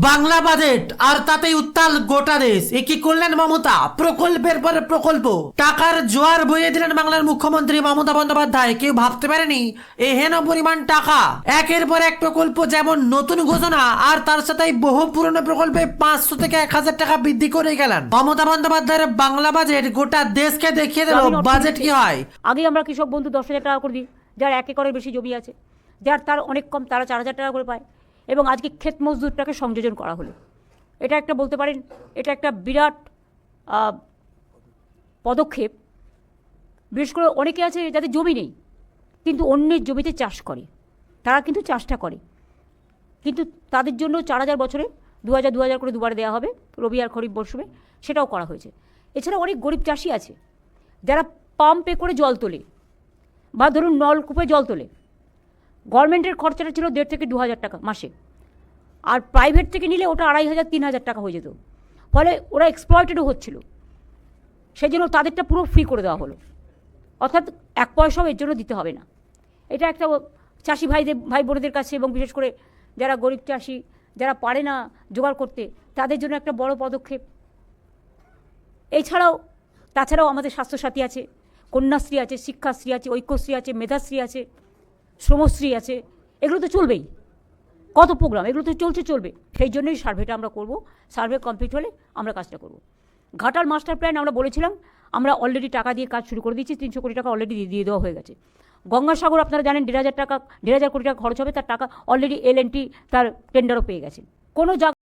Bangla budget আর তাতেই উত্তাল গোটা দেশ। এ কি করলেন মমতা? প্রকল্পের পরে প্রকল্প, টাকার জোয়ার বইয়ে দিলেন বাংলার মুখ্যমন্ত্রী মমতা বন্দ্যোপাধ্যায়। কেউ ভাবতে পারেনি এহেন পরিমাণ টাকা, একের পর এক প্রকল্প, যেমন নতুন ঘোষণা আর তার সাথে বহু পুরনো প্রকল্পে 500 থেকে 1000 টাকা বৃদ্ধি করে গেলেন মমতা বন্দ্যোপাধ্যায়ের বাংলা বাজেট। গোটা দেশকে দেখিয়ে দিল বাজেট কি হয়। আগে আমরা কৃষক বন্ধু 10,000 টাকা করে দিই, যার 1 একরের বেশি জমি আছে, যার তার অনেক কম, তারা 4,000 টাকা করে পায়। এবং আজকে ক্ষেত মজদুরটাকে সংযোজন করা হলো। এটা একটা বলতে পারেন, এটা একটা বিরাট পদক্ষেপ। বিশেষ করে অনেকে আছে যাদের জমি নেই, কিন্তু অন্যের জমিতে চাষ করে, তারা কিন্তু চাষটা করে, কিন্তু তাদের জন্য 4,000 বছরে 2,000 করে দুবারে দেওয়া হবে, রবি আর খরিফ মরশুমে, সেটাও করা হয়েছে। এছাড়া অনেক গরিব চাষি আছে যারা পাম্পে করে জল তোলে বা ধরুন নলকূপে জল তোলে। গভর্নমেন্টের খরচাটা ছিল 1,500 থেকে 2,000 টাকা মাসে, আর প্রাইভেট থেকে নিলে ওটা 2,500-3,000 টাকা হয়ে যেত। ফলে ওরা এক্সপ্লয়েটেডও হচ্ছিল, সেই জন্য তাদেরটা পুরো ফ্রি করে দেওয়া হলো, অর্থাৎ 1 পয়সাও এর জন্য দিতে হবে না। এটা একটা চাষি ভাই বোনেদের কাছে, এবং বিশেষ করে যারা গরিব চাষি, যারা পারে না জোগাড় করতে, তাদের জন্য একটা বড় পদক্ষেপ। তাছাড়াও আমাদের স্বাস্থ্যসাথী আছে, কন্যাশ্রী আছে, শিক্ষাশ্রী আছে, ঐক্যশ্রী আছে, মেধাশ্রী আছে, শ্রমশ্রী আছে। এগুলো তো চলবেই, কত প্রোগ্রাম, এগুলো তো চলবে। সেই জন্যই সার্ভেটা আমরা করব। সার্ভে কমপ্লিট হলে আমরা কাজটা করব। ঘাটাল মাস্টার প্ল্যান আমরা বলেছিলাম, আমরা অলরেডি টাকা দিয়ে কাজ শুরু করে দিচ্ছি। 300 কোটি টাকা অলরেডি দিয়ে দেওয়া হয়ে গেছে। গঙ্গাসাগর আপনারা জানেন 1,500 কোটি টাকা খরচ হবে, তার টাকা অলরেডি L&T তার টেন্ডারও পেয়ে গেছে। কোনো জায়গা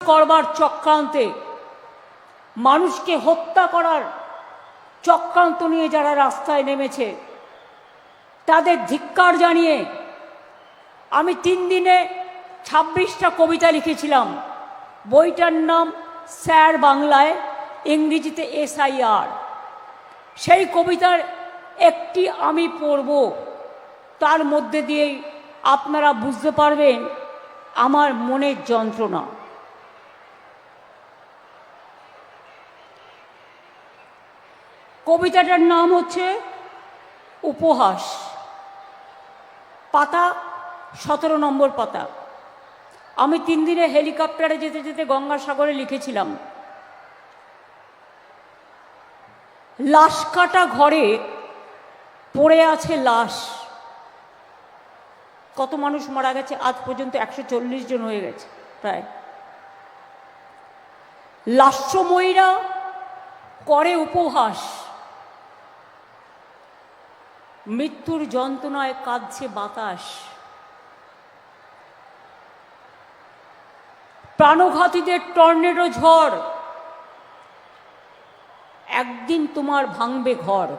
করবার চক্রান্তে, মানুষকে হত্যা করার চক্রান্ত নিয়ে যারা রাস্তায় নেমেছে, তাদের ধিক্কার জানিয়ে আমি 3 দিনে 26টা কবিতা লিখেছিলাম। বইটার নাম স্যার বাংলায়, ইংরেজিতে SIR। সেই কবিতার একটি আমি পড়ব, তার মধ্যে দিয়েই আপনারা বুঝতে পারবেন আমার মনের যন্ত্রণা। কবিতাটার নাম হচ্ছে উপহাস, পাতা 17 নম্বর পাতা। আমি 3 দিনে হেলিকপ্টারে যেতে যেতে গঙ্গাসাগরে লিখেছিলাম, লাশ কাটা ঘরে পড়ে আছে লাশ। কত মানুষ মারা গেছে আজ পর্যন্ত? 140 জন হয়ে গেছে প্রায়। লাস্যময়ীরা করে উপহাস, মৃত্যুর যন্ত্রণায় কাঁদছে বাতাস। প্রাণঘাতীদের টর্নেডো ঝড়, একদিন তোমার ভাঙবে ঘর।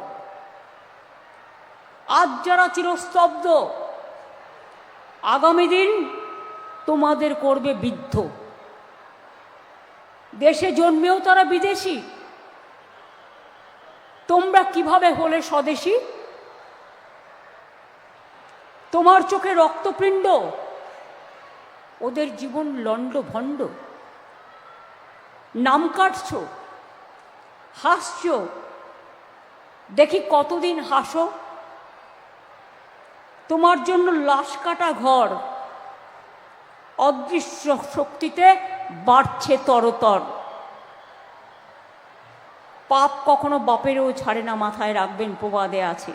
আজ যারা চিরস্তব্ধ, আগামী দিন তোমাদের করবে বিদ্ধ। দেশে জন্মেও তারা বিদেশি, তোমরা কিভাবে হলে স্বদেশী? তোমার চোখে রক্তপিণ্ড, ওদের জীবন লণ্ড ভণ্ড। নাম কাটছ, হাসছ, দেখি কতদিন হাসো। তোমার জন্য লাশ কাটা ঘর অদৃশ্য শক্তিতে বাড়ছে তরতর। পাপ কখনো বাপেরও ছাড়ে না, মাথায় রাখবেন, প্রবাদে আছে।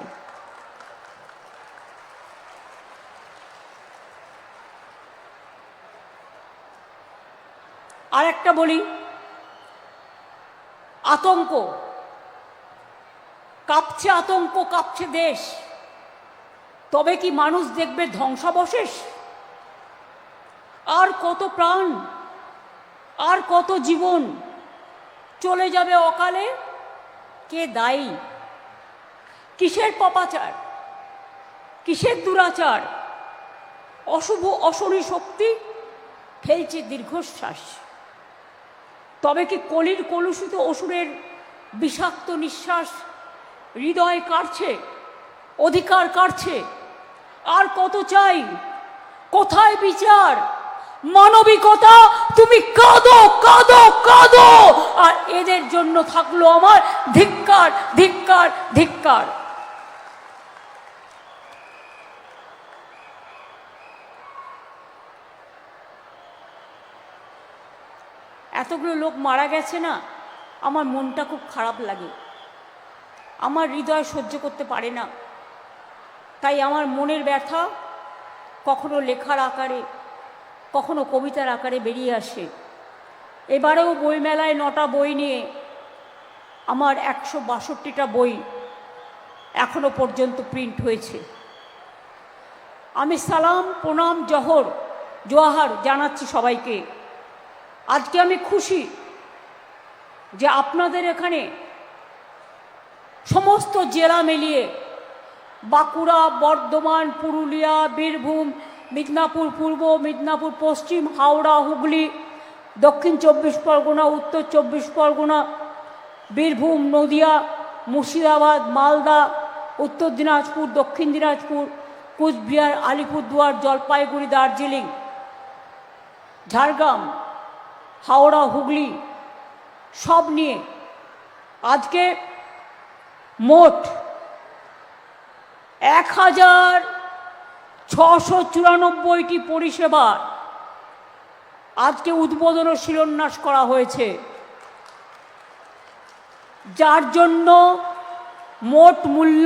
আর একটা বলি, আতঙ্ক কাঁপছে, আতঙ্ক কাঁপছে দেশ। তবে কি মানুষ দেখবে ধ্বংসাবশেষ? আর কত প্রাণ, আর কত জীবন চলে যাবে অকালে? কে দায়ী? কিসের পাপাচার, কিসের দুরাচার? অশুভ অশনি শক্তি ফেলছে দীর্ঘশ্বাস। তবে কি কলির কলুষিত অসুরের বিষাক্ত নিঃশ্বাস হৃদয় কাটছে, অধিকার কাটছে? আর কত চাই? কোথায় বিচার, মানবিকতা? তুমি কাঁদো কাঁদো কাঁদো, আর এদের জন্য থাকলো আমার ধিক্কার ধিক্কার ধিক্কার। এতগুলো লোক মারা গেছে না, আমার মনটা খুব খারাপ লাগে, আমার হৃদয় সহ্য করতে পারে না। তাই আমার মনের ব্যথা কখনো লেখার আকারে, কখনো কবিতার আকারে বেরিয়ে আসে। এবারেও বইমেলায় 9টা বই নিয়ে আমার 162টা বই এখনো পর্যন্ত প্রিন্ট হয়েছে। আমি সালাম, প্রণাম, জোহার জানাচ্ছি সবাইকে। আজকে আমি খুশি যে আপনাদের এখানে সমস্ত জেলা মিলিয়ে বাঁকুড়া, বর্ধমান, পুরুলিয়া, বীরভূম, মিদনাপুর পূর্ব, মিদনাপুর পশ্চিম, হাওড়া, হুগলি, দক্ষিণ 24 পরগনা, উত্তর 24 পরগনা, বীরভূম, নদিয়া, মুর্শিদাবাদ, মালদা, উত্তর দিনাজপুর, দক্ষিণ দিনাজপুর, কুচবিহার, আলিপুরদুয়ার, জলপাইগুড়ি, দার্জিলিং, ঝাড়গ্রাম, হাওড়া, হুগলি সব নিয়ে আজকে মোট 1694টি পরিষেবার আজকে উদ্বোধন ও শিলান্যাস করা হয়েছে, যার জন্য মোট মূল্য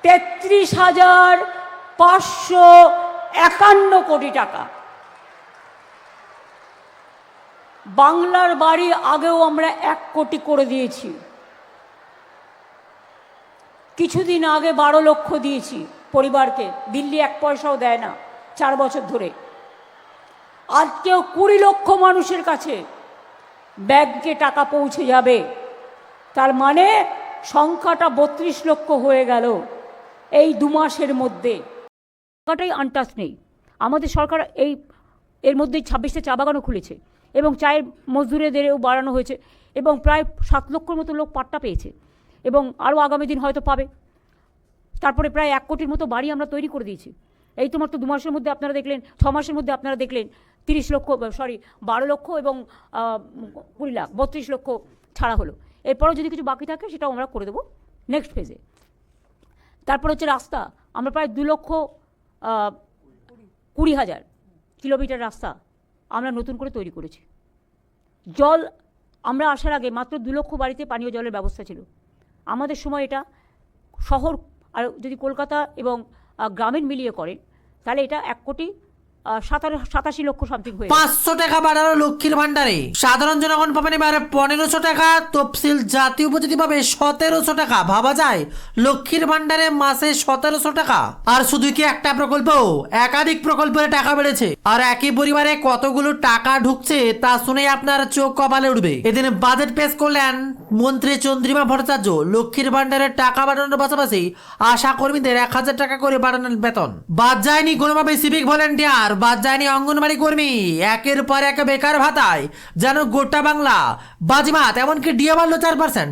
33,551 কোটি টাকা। বাংলার বাড়ি আগেও আমরা 1 কোটি করে দিয়েছি, কিছুদিন আগে 12 লক্ষ দিয়েছি পরিবারকে, দিল্লি 1 পয়সাও দেয় না 4 বছর ধরে। আজকেও 20 লক্ষ মানুষের কাছে ব্যাংকে টাকা পৌঁছে যাবে, তার মানে সংখ্যাটা 32 লক্ষ হয়ে গেল এই 2 মাসের মধ্যে। টাকাটাই আনটাচ নেই। আমাদের সরকার এর মধ্যেই 26টা চা বাগানও খুলেছে এবং চায়ের মজদুরেদেরও বাড়ানো হয়েছে এবং প্রায় 7 লক্ষর মতো লোক পাট্টা পেয়েছে এবং আরও আগামী দিন হয়তো পাবে। তারপরে প্রায় 1 কোটির মতো বাড়ি আমরা তৈরি করে দিয়েছি। এই তো মাত্র 2 মাসের মধ্যে আপনারা দেখলেন, 6 মাসের মধ্যে আপনারা দেখলেন 12 লক্ষ এবং 20 লাখ 32 লক্ষ ছাড়া হলো। এরপরও যদি কিছু বাকি থাকে সেটাও আমরা করে দেবো নেক্সট ফেজে। তারপর হচ্ছে রাস্তা, আমরা প্রায় 2,20,000 কিলোমিটার রাস্তা আমরা নতুন করে তৈরি করেছি। জল, আমরা আসার আগে মাত্র 2 লক্ষ বাড়িতে পানীয় জলের ব্যবস্থা ছিল। আমাদের সময় এটা শহর আর যদি কলকাতা এবং গ্রামীণ মিলিয়ে করেন তাহলে এটা 1,87 লক্ষ সামথিং হয়ে 500 টাকা বাড়ালো লক্ষ্মীর ভান্ডারে। সাধারণ জনগণ পাবেন এবার 1500 টাকা, তফসিল জাতীয় উপজাতি পাবে 1700 টাকা। ভাবা যায় লক্ষ্মীর ভান্ডারে মাসে 1700 টাকা। আর শুধু কি একটা প্রকল্প, একাধিক প্রকল্পের টাকা বেড়েছে। আর একই পরিবারে কতগুলো টাকা ঢুকছে তা শুনে আপনার চোখ কপালে উঠবে। এদিন বাজেট পেশ করলেন মন্ত্রী চন্দ্রিমা ভট্টাচার্য। লক্ষ্মীর ভান্ডারের টাকা বাড়ানোর পাশাপাশি আশা কর্মীদের 1000 টাকা করে বাড়ানোর বেতন। বাদ যায়নি কোনোভাবে সিভিক ভলেন্টিয়ার, বাদ যায়নি অঙ্গনবাড়ি কর্মী, একের পর এক বেকার ভাতায় যেন গোটা বাংলা বাজিমাত। এমনকি ডিএ বাড়লো 4%।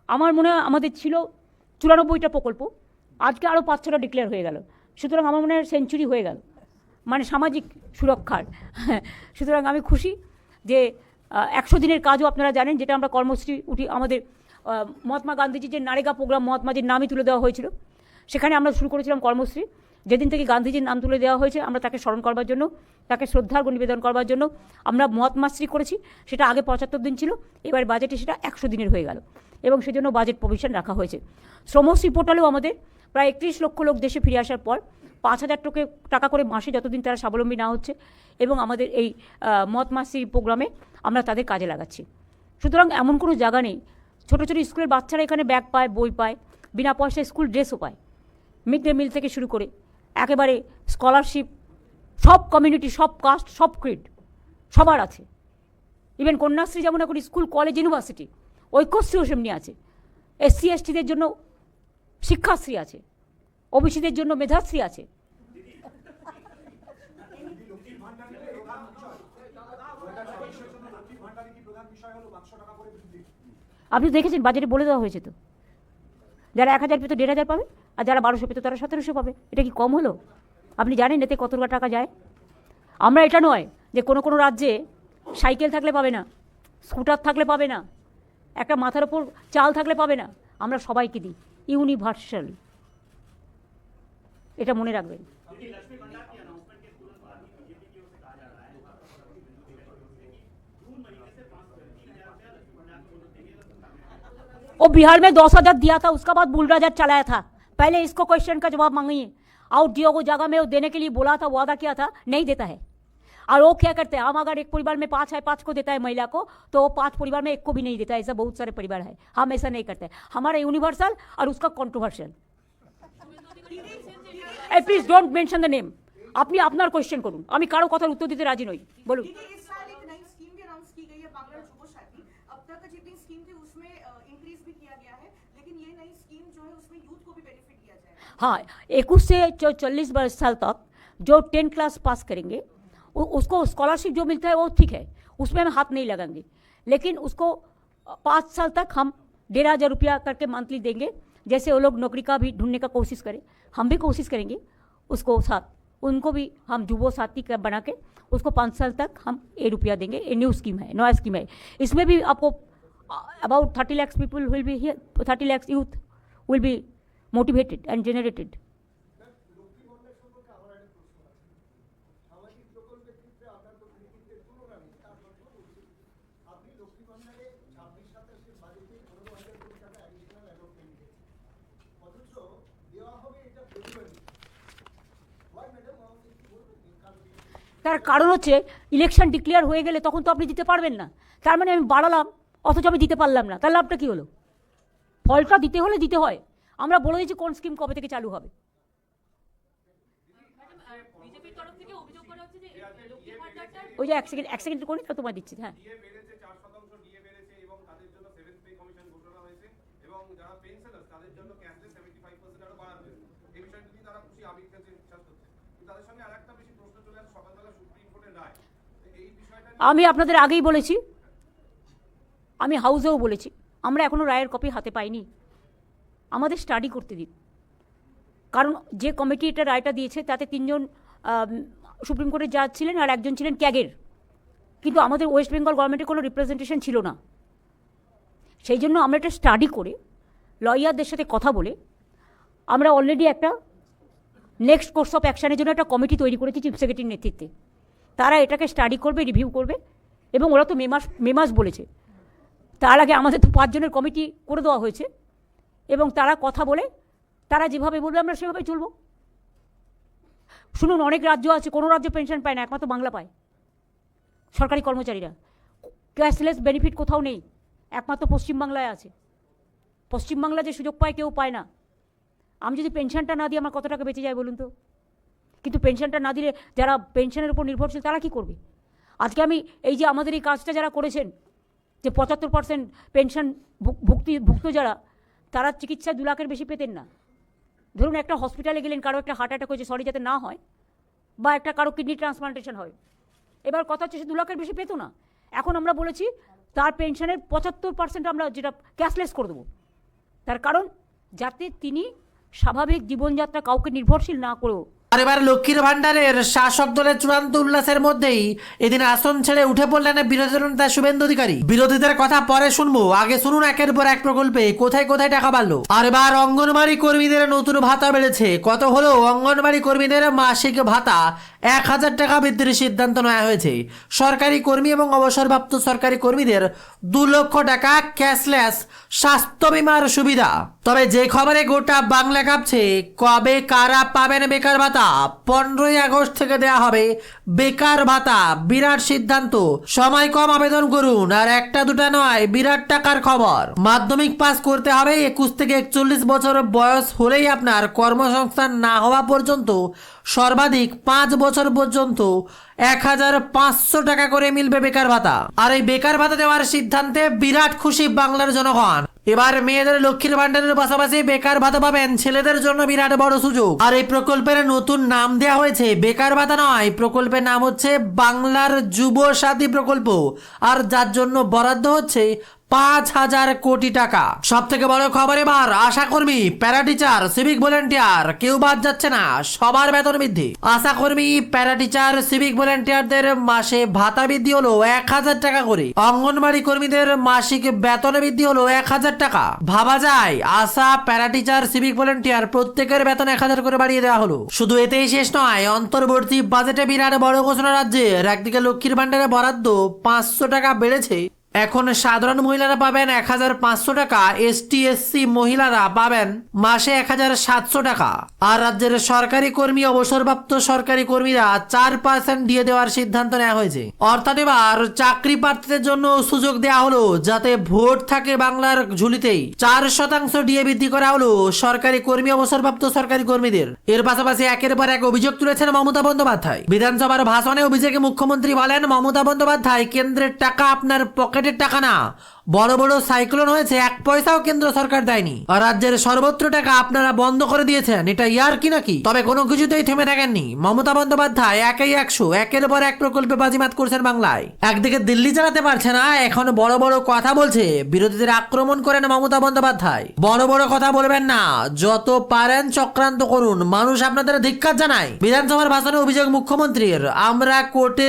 আমার মনে হয় আমাদের ছিল 94টা প্রকল্প, আজকে আরও 5-6টা ডিক্লেয়ার হয়ে গেল। সুতরাং আমার মনে হয় সেঞ্চুরি হয়ে গেল মানে সামাজিক সুরক্ষার। সুতরাং আমি খুশি যে 100 দিনের কাজও আপনারা জানেন, যেটা আমরা কর্মশ্রী আমাদের মহাত্মা গান্ধীজির যে নারেগা প্রোগ্রাম, মহাত্মাজির নামই তুলে দেওয়া হয়েছিল, সেখানে আমরা শুরু করেছিলাম কর্মশ্রী। যেদিন থেকে গান্ধীজির নাম তুলে দেওয়া হয়েছে আমরা তাকে স্মরণ করবার জন্য, তাকে শ্রদ্ধার্ঘ নিবেদন করবার জন্য আমরা মহাত্মাশ্রী করেছি। সেটা আগে 75 দিন ছিল, এবার বাজেটে সেটা 100 দিনের হয়ে গেল এবং সেজন্য বাজেট প্রভিশন রাখা হয়েছে। শ্রমশ্রী পোর্টালেও আমাদের প্রায় 31 লক্ষ লোক দেশে ফিরে আসার পর 5,000 টাকা করে মাসে যতদিন তারা স্বাবলম্বী না হচ্ছে এবং আমাদের এই মহাত্মাশ্রী প্রোগ্রামে আমরা তাদের কাজে লাগাচ্ছি। সুতরাং এমন কোনো জায়গা নেই। ছোটো ছোটো স্কুলের বাচ্চারা এখানে ব্যাগ পায়, বই পায়, বিনা পয়সায় স্কুল ড্রেসও পায়, মিড ডে মিল থেকে শুরু করে একেবারে স্কলারশিপ, সব কমিউনিটি, সব কাস্ট, সব ক্রিড সবার আছে। ইভেন কন্যাশ্রী যেমন এখন স্কুল, কলেজ, ইউনিভার্সিটি, ঐক্যশ্রীও সেমনি আছে। SC STদের জন্য শিক্ষাশ্রী আছে, ওবিসিদের জন্য মেধাশ্রী আছে। আপনি দেখেছেন বাজেটে বলে দেওয়া হয়েছে তো, যারা 1000 পেত 1500 পাবে, আর যারা 1200 পেত তারা 1700 পাবে। এটা কি কম হলো? আপনি জানেন এতে কত টাকা যায়? আমরা এটা নয় যে কোনো কোনো রাজ্যে সাইকেল থাকলে পাবে না, স্কুটার থাকলে পাবে না, একটা মাথার ওপর চাল থাকলে পাবে না। আমরা সবাইকে দিই, ইউনিভার্সাল। এটা মনে রাখবেন। वो बिहार में 10,000 दिया था, उसका बाद बुलडोजर चलाया था। पहले इसको क्वेश्चन का जवाब मांगिए। आउट डीओ को जगह में वो देने के लिए बोला था, वादा किया था, नहीं देता है। और वो क्या करते हैं, हम अगर एक परिवार में 5 है, 5 को देता है महिला को, तो वो 5 परिवार में 1 को भी नहीं देता है। ऐसा बहुत सारे परिवार है, हम ऐसा नहीं करते। हमारा यूनिवर्सल और उसका controversial. Please don't mention the name. আপনি আপনার কোয়েশ্চেন করুন, আমি কারো কথার উত্তর দিতে রাজি নই। বলুন। इस साल एक नई स्कीम भी अनाउंस की गई है, बांग्ला जुबो साथी। अब तक जितनी स्कीम थी उसमें इंक्रीज भी किया गया है, लेकिन ये नई स्कीम जो है उसमें यूथ को भी बेनिफिट दिया जाएगा। हाँ, 21 से 40 साल तक जो 10 क्लास पास करेंगे उसको स्कॉलरशिप जो मिलता है वो ठीक है, उसमें हम हाथ नहीं लगाएंगे। लेकिन उसको 5 साल तक हम 1,500 रुपया करके मंथली देंगे। जैसे वो लोग नौकरी का भी ढूंढने का कोशिश करें, हम भी कोशिश करेंगे उसको साथ, उनको भी हम जुबो साथी का बना के उसको 5 साल तक हम ये रुपया देंगे। ये न्यू स्कीम है, नया स्कीम है। इसमें भी आपको about 30 lakhs people will be here, 30 lakhs youth will be motivated and generated. তার কারণ হচ্ছে ইলেকশন ডিক্লেয়ার হয়ে গেলে তখন তো আপনি দিতে পারবেন না। তার মানে আমি বাড়ালাম অথচ আমি দিতে পারলাম না, তার লাভটা কী হলো? ফলটা দিতে হলে দিতে হয়। আমরা বলে দিচ্ছি কোন স্কিম কবে থেকে চালু হবে। ওই যে এক সেকেন্ড করি, তো তোমায় দিচ্ছি। হ্যাঁ, আমি আপনাদের আগেই বলেছি, আমি হাউসেও বলেছি, আমরা এখনও রায়ের কপি হাতে পাইনি। আমাদের স্টাডি করতে দিন। কারণ যে কমিটি এটা রায়টা দিয়েছে তাতে 3 জন সুপ্রিম কোর্টের জাজ ছিলেন আর 1 জন ছিলেন ক্যাগের। কিন্তু আমাদের ওয়েস্ট বেঙ্গল গভর্নমেন্টের কোনো রিপ্রেজেন্টেশন ছিল না। সেই জন্য আমরা এটা স্টাডি করে লয়ারদের সাথে কথা বলে আমরা অলরেডি একটা নেক্সট কোর্স অফ অ্যাকশনের জন্য একটা কমিটি তৈরি করেছি চিফ সেক্রেটারির নেতৃত্বে। তারা এটাকে স্টাডি করবে, রিভিউ করবে, এবং ওরা তো মে মাস বলেছে। তার আগে আমাদের তো 5 জনের কমিটি করে দেওয়া হয়েছে, এবং তারা কথা বলে তারা যেভাবে বলবে আমরা সেভাবে চলব। শুনুন, অনেক রাজ্য আছে, কোনো রাজ্য পেনশন পায় না, একমাত্র বাংলা পায়। সরকারি কর্মচারীরা ক্যাশলেস বেনিফিট কোথাও নেই, একমাত্র পশ্চিমবাংলায় আছে। পশ্চিমবাংলা যে সুযোগ পায় কেউ পায় না। আমি যদি পেনশনটা না দিই আমার কত টাকা বেঁচে যায় বলুন তো? কিন্তু পেনশনটা না দিলে যারা পেনশনের উপর নির্ভরশীল তারা কী করবে? আজকে আমি এই যে আমাদের এই কাজটা যারা করেছেন, যে 75% পেনশন ভুক্ত যারা, তারা চিকিৎসায় 2 লাখের বেশি পেতেন না। ধরুন একটা হসপিটালে গেলেন, কারো একটা হার্ট অ্যাটাক হয়েছে, সরি যাতে না হয়, বা একটা কারো কিডনি ট্রান্সপ্লান্টেশন হয়, এবার কথা হচ্ছে সে 2 লাখের বেশি পেতো না। এখন আমরা বলেছি তার পেনশনের 75% আমরা যেটা ক্যাশলেস করে দেবো। তার কারণ যাতে তিনি স্বাভাবিক জীবনযাত্রা কাউকে নির্ভরশীল না করেও। আর এবার লক্ষ্মীর ভান্ডারের শাসক দলের চূড়ান্ত উল্লাসের মধ্যেই এদিন আসন ছেড়ে উঠে পড়লেন বিরোধী নেতা শুভেন্দু অধিকারী। বিরোধীদের কথা পরে শুনবো, আগে শুনুন একের পর এক প্রকল্পে কোথায় কোথায় টাকা বাড়লো। আর এবার অঙ্গনবাড়ি কর্মীদের নতুন ভাতা বেড়েছে। কত হলো? অঙ্গনবাড়ি কর্মীদের মাসিক ভাতা 1,000 টাকা বৃদ্ধির সিদ্ধান্ত নেওয়া হয়েছে। সরকারি কর্মী এবং অবসরপ্রাপ্ত সরকারি কর্মীদের 2 লক্ষ টাকা ক্যাশলেস স্বাস্থ্য বিমার সুবিধা। তবে যে খবরে গোটা বাংলা কাঁপছে, কবে কারা পাবেন বেকার ভাতা? 15ই আগস্ট থেকে দেয়া হবে বেকার ভাতা। বিরাট সিদ্ধান্ত, সময় কম, আবেদন করুন। আর একটা দুটা নয়, বিরাট টাকার খবর। মাধ্যমিক পাস করতে হবে, 21 থেকে 41 বছর বয়স হলেই আপনার কর্মসংস্থান না হওয়া পর্যন্ত সর্বাধিক 5 বছর পর্যন্ত 1,500 টাকা করে মিলবে বেকার ভাতা। আর এই বেকার ভাতা দেওয়ার সিদ্ধান্তে বিরাট খুশি বাংলার জনগণ। এবার মেয়েদের লক্ষ্মীর ভান্ডারের পাশাপাশি বেকার ভাতা পাবেন ছেলেদের জন্য বিরাট বড় সুযোগ। আর এই প্রকল্পের নতুন নাম দেওয়া হয়েছে বেকার ভাতা নয়, প্রকল্পের নাম হচ্ছে বাংলার যুব সাথী প্রকল্প। আর যার জন্য বরাদ্দ হচ্ছে 5,000 কোটি টাকা। সব থেকে বড় খবর, এবার আশাকর্মী, প্যারাটিচার, সিভিক ভলেন্টিয়ার কেউ বাদ যাচ্ছে না, সবার বেতন বৃদ্ধি। আশাকর্মী, প্যারাটিচার, সিভিক ভলেন্টিয়ারদের মাসে ভাতা বৃদ্ধি হলো 1,000 টাকা করে। অঙ্গনবাড়ি কর্মীদের মাসিক বেতন বৃদ্ধি হলো 1,000 টাকা। ভাবা যায়, আশা, প্যারাটিচার, সিভিক ভলেন্টিয়ার প্রত্যেকের বেতন 1,000 করে বাড়িয়ে দেওয়া হলো। শুধু এতেই শেষ নয়, অন্তর্বর্তী বাজেটে বিরাট বড় ঘোষণা রাজ্যের। একদিকে লক্ষ্মীর ভান্ডারে বরাদ্দ 500 টাকা বেড়েছে, এখন সাধারণ মহিলারা পাবেন 1,500 টাকা, এসটি এসসি মহিলারা পাবেন মাসে 1,700 টাকা। আর রাজ্যের সরকারি কর্মী, অবসরপ্রাপ্ত সরকারি কর্মীরা 4% দিয়ে দেওয়ার সিদ্ধান্ত নেওয়া হয়েছে। অর্থাৎ এবার চাকরি প্রার্থীদের জন্য সুযোগ দেওয়া হলো যাতে ভোট থাকে বাংলার ঝুলিতেই। 4% ডিএ বৃদ্ধি করা হলো সরকারি কর্মী, অবসরপ্রাপ্ত সরকারি কর্মীদের। এর পাশাপাশি একের পর এক অভিযোগ তুলেছেন মমতা বন্দ্যোপাধ্যায়। বিধানসভার ভাষণে অভিযোগে মুখ্যমন্ত্রী বলেন, মমতা বন্দ্যোপাধ্যায়, কেন্দ্রের টাকা আপনার পকেটের টাকা না। বড় বড় সাইক্লোন হয়েছে, 1 পয়সাও কেন্দ্র সরকার দেয়নি। আর রাজ্যের সর্বত্র টাকা আপনারা বন্ধ করে দিয়েছেন, এটা ইয়ার কি নাকি? তবে কোনো কিছুতেই থেমে থাকেননি মমতা বন্দ্যোপাধ্যায়। একেই 100, একের পর এক প্রকল্পে বাজিমাত করছেন বাংলায়। একদিকে দিল্লি চালাতে পারছে না, এখন বড় বড় কথা বলছে, বিরোধীদের আক্রমণ করেন মমতা বন্দ্যোপাধ্যায়। বড় বড় কথা বলবেন না, যত পারেন চক্রান্ত করুন, মানুষ আপনাদের ধিক্কার জানায়। বিধানসভার ভাষণে অভিযোগ মুখ্যমন্ত্রীর, আমরা কোর্টে